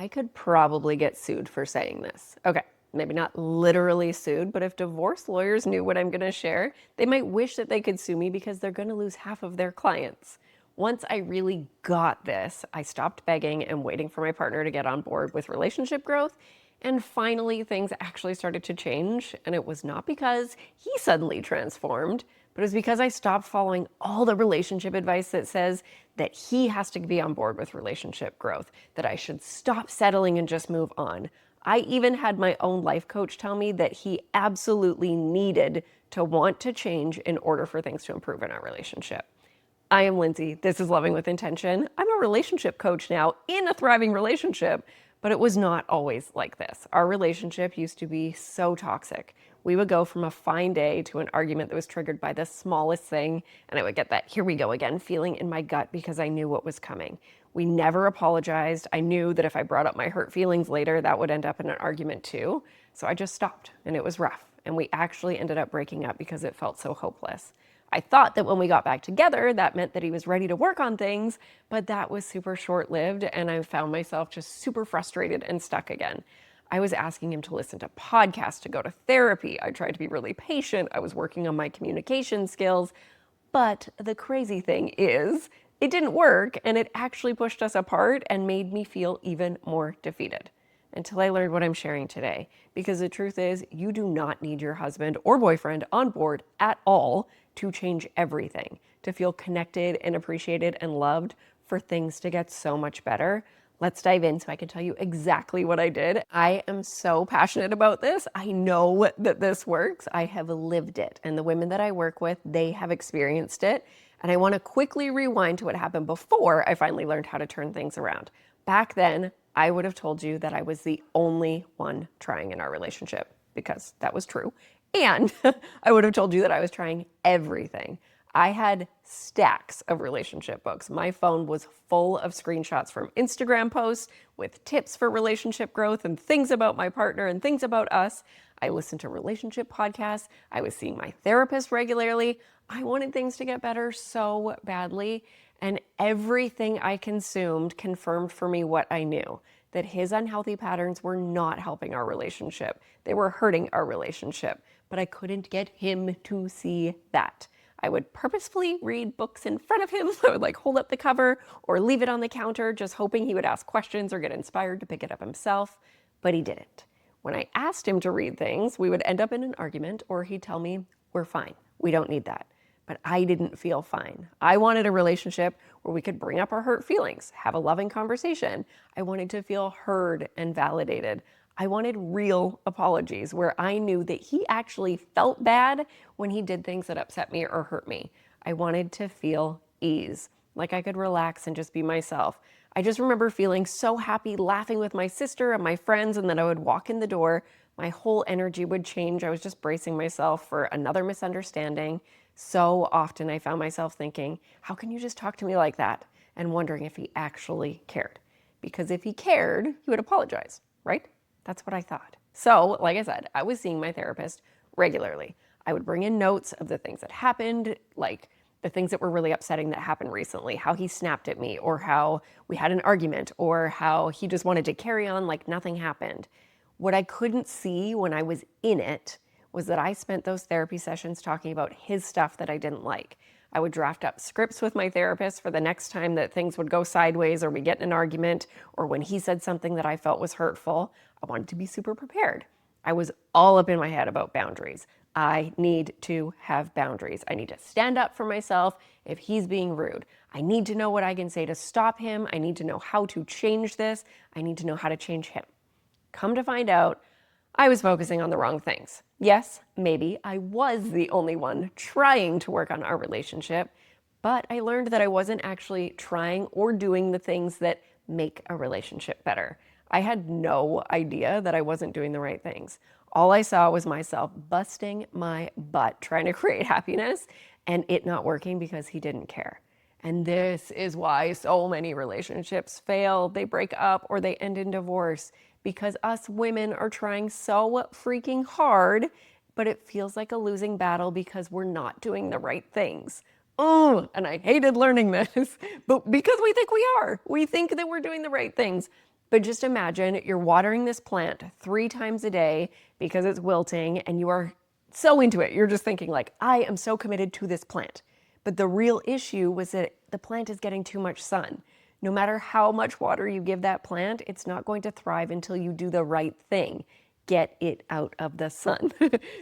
I could probably get sued for saying this. Okay, maybe not literally sued, but if divorce lawyers knew what I'm going to share, they might wish that they could sue me because they're going to lose half of their clients. Once I really got this, I stopped begging and waiting for my partner to get on board with relationship growth. And finally, things actually started to change. And it was not because he suddenly transformed, but it was because I stopped following all the relationship advice that says that he has to be on board with relationship growth, that I should stop settling and just move on. I even had my own life coach tell me that he absolutely needed to want to change in order for things to improve in our relationship. I am Lindsay. This is Loving with Intention. I'm a relationship coach now in a thriving relationship, but it was not always like this. Our relationship used to be so toxic. We would go from a fine day to an argument that was triggered by the smallest thing, and I would get that here we go again feeling in my gut because I knew what was coming. We never apologized. I knew that if I brought up my hurt feelings later, that would end up in an argument too. So I just stopped, and it was rough. And we actually ended up breaking up because it felt so hopeless. I thought that when we got back together, that meant that he was ready to work on things, but that was super short-lived, and I found myself just super frustrated and stuck again. I was asking him to listen to podcasts, to go to therapy. I tried to be really patient. I was working on my communication skills. But the crazy thing is, it didn't work, and it actually pushed us apart and made me feel even more defeated. Until I learned what I'm sharing today. Because the truth is, you do not need your husband or boyfriend on board at all to change everything, to feel connected and appreciated and loved, for things to get so much better. Let's dive in so I can tell you exactly what I did. I am so passionate about this. I know that this works. I have lived it. And the women that I work with, they have experienced it. And I want to quickly rewind to what happened before I finally learned how to turn things around. Back then, I would have told you that I was the only one trying in our relationship, because that was true. And I would have told you that I was trying everything. I had stacks of relationship books. My phone was full of screenshots from Instagram posts with tips for relationship growth and things about my partner and things about us. I listened to relationship podcasts. I was seeing my therapist regularly. I wanted things to get better so badly. And everything I consumed confirmed for me what I knew, that his unhealthy patterns were not helping our relationship. They were hurting our relationship, but I couldn't get him to see that. I would purposefully read books in front of him. I would hold up the cover or leave it on the counter, just hoping he would ask questions or get inspired to pick it up himself, but he didn't. When I asked him to read things, we would end up in an argument, or he'd tell me, we're fine, we don't need that. But I didn't feel fine. I wanted a relationship where we could bring up our hurt feelings, have a loving conversation. I wanted to feel heard and validated. I wanted real apologies where I knew that he actually felt bad when he did things that upset me or hurt me. I wanted to feel ease, like I could relax and just be myself. I just remember feeling so happy, laughing with my sister and my friends, and then I would walk in the door. My whole energy would change. I was just bracing myself for another misunderstanding. So often I found myself thinking, how can you just talk to me like that? And wondering if he actually cared. Because if he cared, he would apologize, right? That's what I thought. So, like I said, I was seeing my therapist regularly. I would bring in notes of the things that happened, like the things that were really upsetting that happened recently, how he snapped at me, or how we had an argument, or how he just wanted to carry on like nothing happened. What I couldn't see when I was in it was that I spent those therapy sessions talking about his stuff that I didn't like. I would draft up scripts with my therapist for the next time that things would go sideways or we get in an argument, or when he said something that I felt was hurtful. I wanted to be super prepared. I was all up in my head about boundaries. I need to have boundaries. I need to stand up for myself if he's being rude. I need to know what I can say to stop him. I need to know how to change this. I need to know how to change him. Come to find out, I was focusing on the wrong things. Yes, maybe I was the only one trying to work on our relationship, but I learned that I wasn't actually trying or doing the things that make a relationship better. I had no idea that I wasn't doing the right things. All I saw was myself busting my butt trying to create happiness and it not working because he didn't care. And this is why so many relationships fail, they break up, or they end in divorce, because us women are trying so freaking hard, but it feels like a losing battle because we're not doing the right things. Oh, and I hated learning this, but because we think we are. We think that we're doing the right things, But just imagine you're watering this plant 3 times a day because it's wilting and you are so into it. You're just thinking like, I am so committed to this plant. But the real issue was that the plant is getting too much sun. No matter how much water you give that plant, it's not going to thrive until you do the right thing. Get it out of the sun.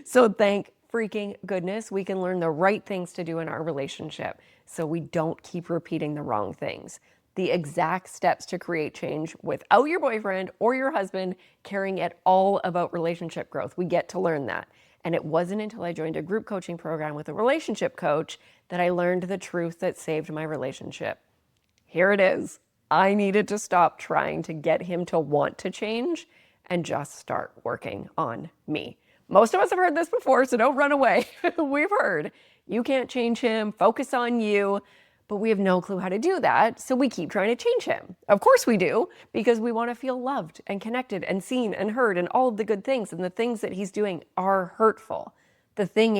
So thank freaking goodness we can learn the right things to do in our relationship so we don't keep repeating the wrong things. The exact steps to create change without your boyfriend or your husband caring at all about relationship growth. We get to learn that. And it wasn't until I joined a group coaching program with a relationship coach that I learned the truth that saved my relationship. Here it is. I needed to stop trying to get him to want to change and just start working on me. Most of us have heard this before, so don't run away. We've heard, you can't change him, focus on you, but we have no clue how to do that, so we keep trying to change him. Of course we do, because we want to feel loved and connected and seen and heard and all of the good things, and the things that he's doing are hurtful. The thing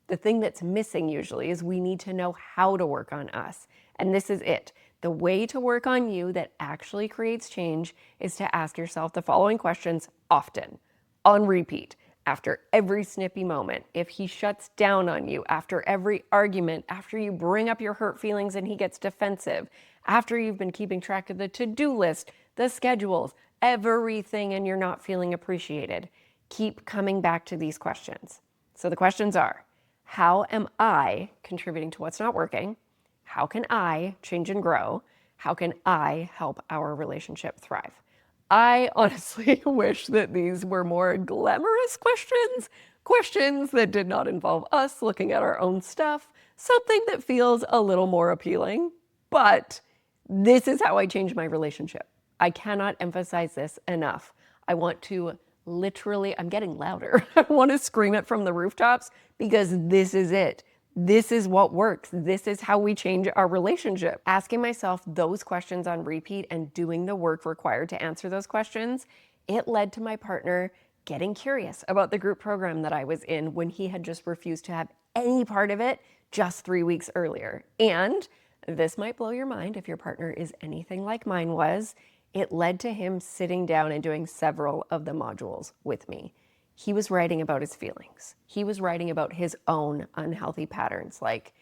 that's missing usually is we need to know how to work on us, and this is it. The way to work on you that actually creates change is to ask yourself the following questions often, on repeat, after every snippy moment. If he shuts down on you, after every argument, after you bring up your hurt feelings and he gets defensive, after you've been keeping track of the to-do list, the schedules, everything, and you're not feeling appreciated, keep coming back to these questions. So the questions are, how am I contributing to what's not working? How can I change and grow? How can I help our relationship thrive? I honestly wish that these were more glamorous questions that did not involve us looking at our own stuff, something that feels a little more appealing. But this is how I changed my relationship. I cannot emphasize this enough. I want to literally, I'm getting louder. I want to scream it from the rooftops because this is it. This is what works. This is how we change our relationship. Asking myself those questions on repeat and doing the work required to answer those questions, it led to my partner getting curious about the group program that I was in when he had just refused to have any part of it just 3 weeks earlier. And this might blow your mind if your partner is anything like mine was. It led to him sitting down and doing several of the modules with me. He was writing about his feelings. He was writing about his own unhealthy patterns. Like,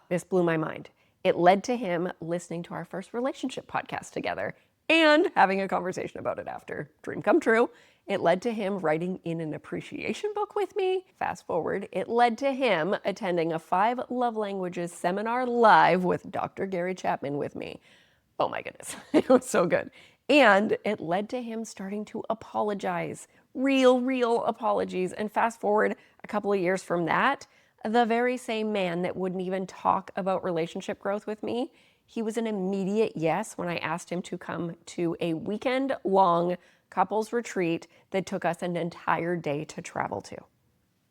this blew my mind. It led to him listening to our first relationship podcast together and having a conversation about it after. Dream come true. It led to him writing in an appreciation book with me. Fast forward, it led to him attending a 5 love languages seminar live with Dr. Gary Chapman with me. Oh my goodness, it was so good. And it led to him starting to apologize, real apologies. And fast forward a couple of years from that, the very same man that wouldn't even talk about relationship growth with me, he was an immediate yes when I asked him to come to a weekend-long couples retreat that took us an entire day to travel to.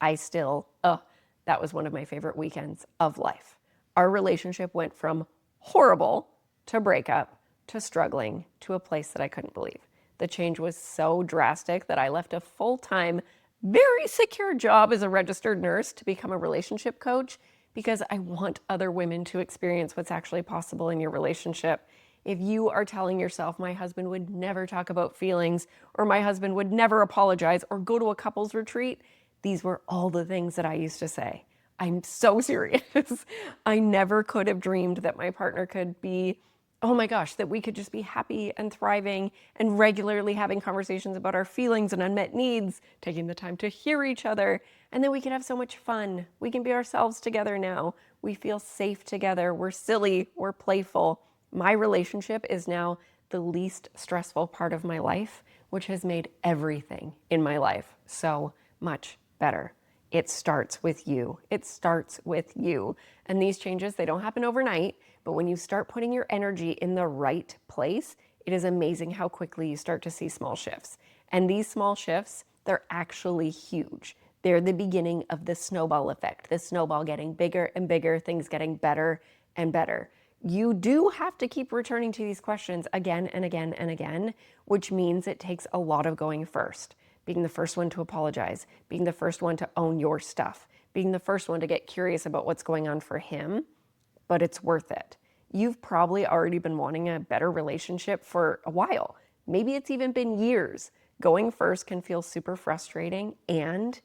That was one of my favorite weekends of life. Our relationship went from horrible to breakup to struggling to a place that I couldn't believe. The change was so drastic that I left a full-time, very secure job as a registered nurse to become a relationship coach because I want other women to experience what's actually possible in your relationship. If you are telling yourself, my husband would never talk about feelings, or my husband would never apologize, or go to a couples retreat, these were all the things that I used to say. I'm so serious. I never could have dreamed that my partner could be, oh my gosh, that we could just be happy and thriving and regularly having conversations about our feelings and unmet needs, taking the time to hear each other, and then we can have so much fun. We can be ourselves together now. We feel safe together. We're silly. We're playful. My relationship is now the least stressful part of my life, which has made everything in my life so much better. It starts with you. It starts with you. And these changes, they don't happen overnight, but when you start putting your energy in the right place, it is amazing how quickly you start to see small shifts. And these small shifts, they're actually huge. They're the beginning of the snowball effect, the snowball getting bigger and bigger, things getting better and better. You do have to keep returning to these questions again and again and again, which means it takes a lot of going first. Being the first one to apologize, being the first one to own your stuff, being the first one to get curious about what's going on for him, but it's worth it. You've probably already been wanting a better relationship for a while. Maybe it's even been years. Going first can feel super frustrating, and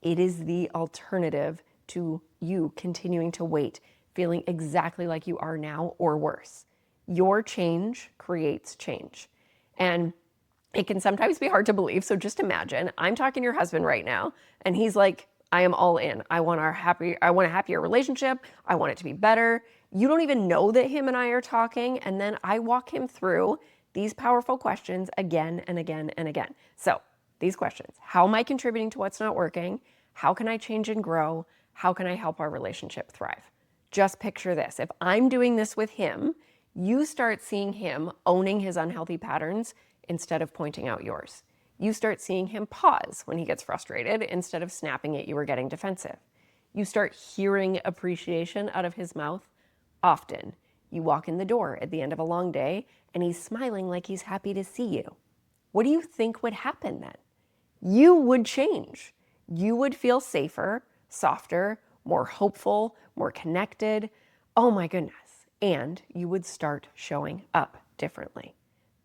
it is the alternative to you continuing to wait, feeling exactly like you are now or worse. Your change creates change. And it can sometimes be hard to believe. So just imagine I'm talking to your husband right now, and he's like, I am all in. I want a happier relationship. I want it to be better. You don't even know that him and I are talking. And then I walk him through these powerful questions again and again and again. So these questions: how am I contributing to what's not working? How can I change and grow? How can I help our relationship thrive? Just picture this. If I'm doing this with him, you start seeing him owning his unhealthy patterns instead of pointing out yours. You start seeing him pause when he gets frustrated instead of snapping at you or getting defensive. You start hearing appreciation out of his mouth often. You walk in the door at the end of a long day and he's smiling like he's happy to see you. What do you think would happen then? You would change. You would feel safer, softer, more hopeful, more connected. Oh my goodness. And you would start showing up differently.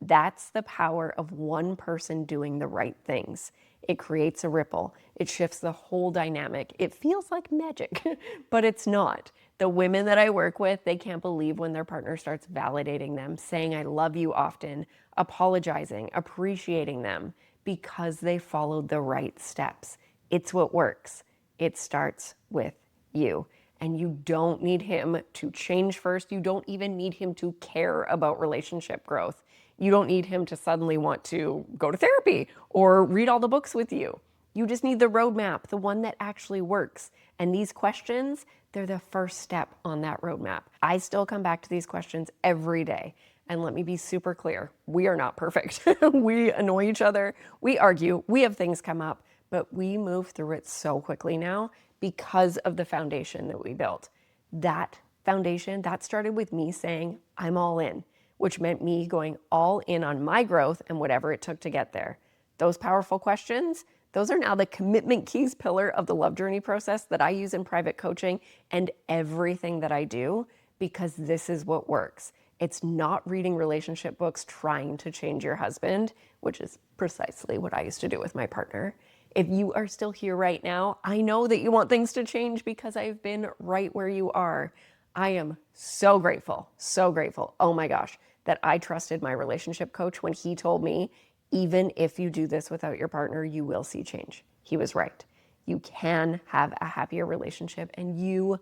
That's the power of one person doing the right things. It creates a ripple. It shifts the whole dynamic. It feels like magic, but it's not. The women that I work with, they can't believe when their partner starts validating them, saying, I love you often, apologizing, appreciating them, because they followed the right steps. It's what works. It starts with you. And you don't need him to change first. You don't even need him to care about relationship growth. You don't need him to suddenly want to go to therapy or read all the books with you. You just need the roadmap, the one that actually works. And these questions, they're the first step on that roadmap. I still come back to these questions every day. And let me be super clear, we are not perfect. We annoy each other, we argue, we have things come up, but we move through it so quickly now because of the foundation that we built. That foundation, that started with me saying, I'm all in, which meant me going all in on my growth and whatever it took to get there. Those powerful questions, those are now the commitment keys pillar of the love journey process that I use in private coaching and everything that I do, because this is what works. It's not reading relationship books trying to change your husband, which is precisely what I used to do with my partner. If you are still here right now, I know that you want things to change because I've been right where you are. I am so grateful, oh my gosh, that I trusted my relationship coach when he told me, even if you do this without your partner, you will see change. He was right. You can have a happier relationship, and you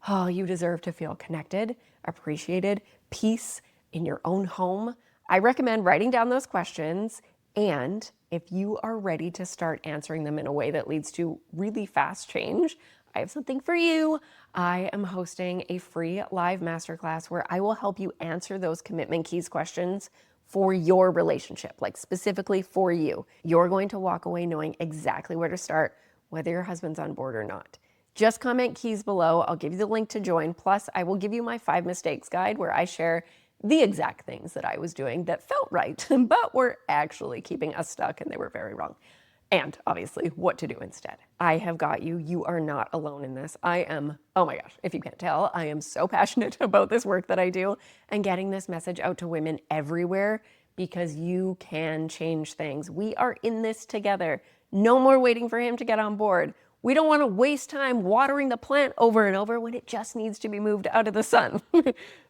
deserve to feel connected, appreciated, peace in your own home. I recommend writing down those questions, and if you are ready to start answering them in a way that leads to really fast change, I have something for you. I am hosting a free live masterclass where I will help you answer those commitment keys questions for your relationship, like specifically for you. You're going to walk away knowing exactly where to start, whether your husband's on board or not. Just comment keys below. I'll give you the link to join. Plus, I will give you my 5 mistakes guide where I share the exact things that I was doing that felt right, but were actually keeping us stuck and they were very wrong. And obviously what to do instead. I have got you. You are not alone in this. I am, oh my gosh, if you can't tell, I am so passionate about this work that I do and getting this message out to women everywhere, because you can change things. We are in this together. No more waiting for him to get on board. We don't want to waste time watering the plant over and over when it just needs to be moved out of the sun.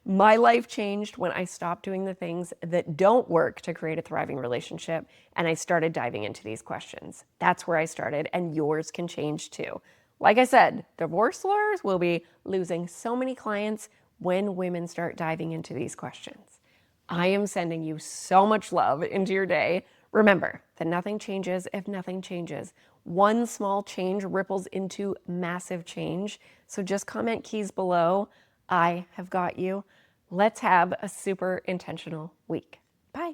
My life changed when I stopped doing the things that don't work to create a thriving relationship, and I started diving into these questions. That's where I started, and yours can change too. Like I said, divorce lawyers will be losing so many clients when women start diving into these questions. I am sending you so much love into your day. Remember that nothing changes if nothing changes. One small change ripples into massive change. So just comment keys below. I have got you. Let's have a super intentional week. Bye.